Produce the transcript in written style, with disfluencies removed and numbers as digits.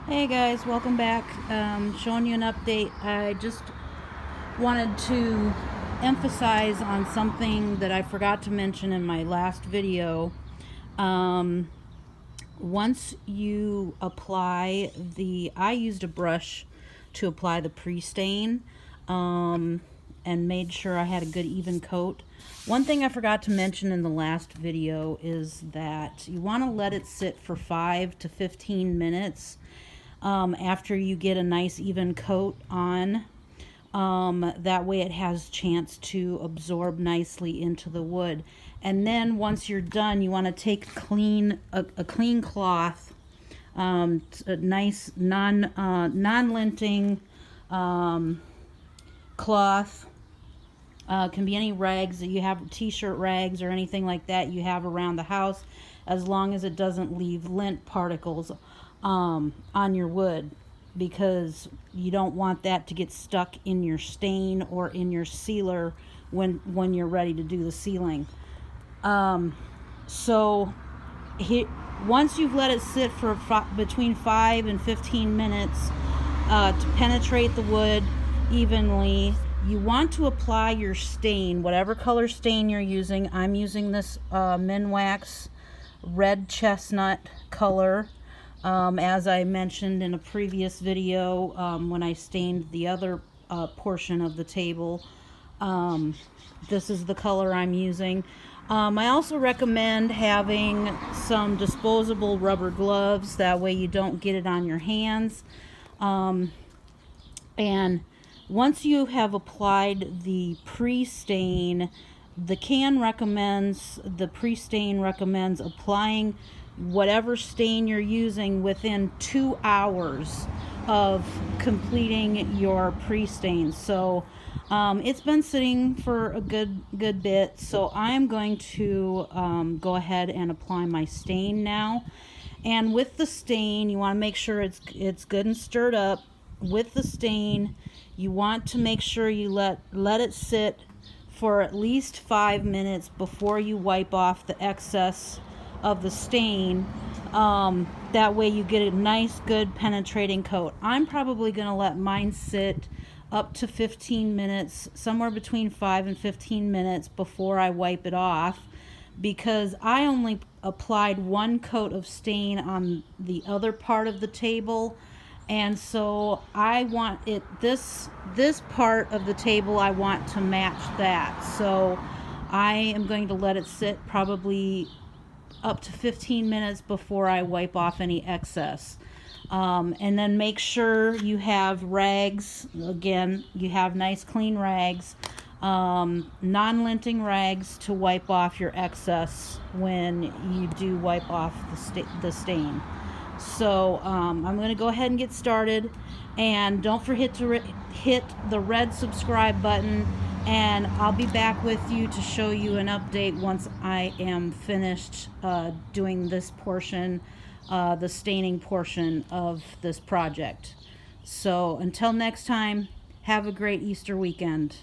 Hey guys, welcome back. Showing you an update. I just wanted to emphasize on something that I forgot to mention in my last video. Once you apply I used a brush to apply the pre-stain and made sure I had a good even coat. One thing I forgot to mention in the last video is that you want to let it sit for 5 to 15 minutes after you get a nice even coat on. That way it has a chance to absorb nicely into the wood. And then once you're done, you want to take a clean cloth, a nice non-linting cloth. Can be any rags that you have, t-shirt rags or anything like that you have around the house, as long as it doesn't leave lint particles on your wood, because you don't want that to get stuck in your stain or in your sealer when you're ready to do the sealing. So once you've let it sit for between 5 and 15 minutes to penetrate the wood evenly, you want to apply your stain, whatever color stain you're using. I'm using this MinWax Red Chestnut color. As I mentioned in a previous video, when I stained the other portion of the table, this is the color I'm using. I also recommend having some disposable rubber gloves. That way you don't get it on your hands. And once you have applied the pre-stain, the pre-stain recommends applying whatever stain you're using within 2 hours of completing your pre-stain. So it's been sitting for a good bit, so I'm going to go ahead and apply my stain now. And with the stain, you want to make sure it's good and stirred up. With the stain, you want to make sure you let it sit for at least 5 minutes before you wipe off the excess of the stain. That way you get a nice, good penetrating coat. I'm probably going to let mine sit up to 15 minutes, somewhere between 5 and 15 minutes before I wipe it off, because I only applied 1 coat of stain on the other part of the table. And so I want this part of the table, I want to match that. So I am going to let it sit probably up to 15 minutes before I wipe off any excess. And then make sure you have rags. Again, you have nice clean rags, non-linting rags, to wipe off your excess when you do wipe off the stain. So I'm going to go ahead and get started, and don't forget to hit the red subscribe button, and I'll be back with you to show you an update once I am finished doing this portion, the staining portion of this project. So until next time, have a great Easter weekend.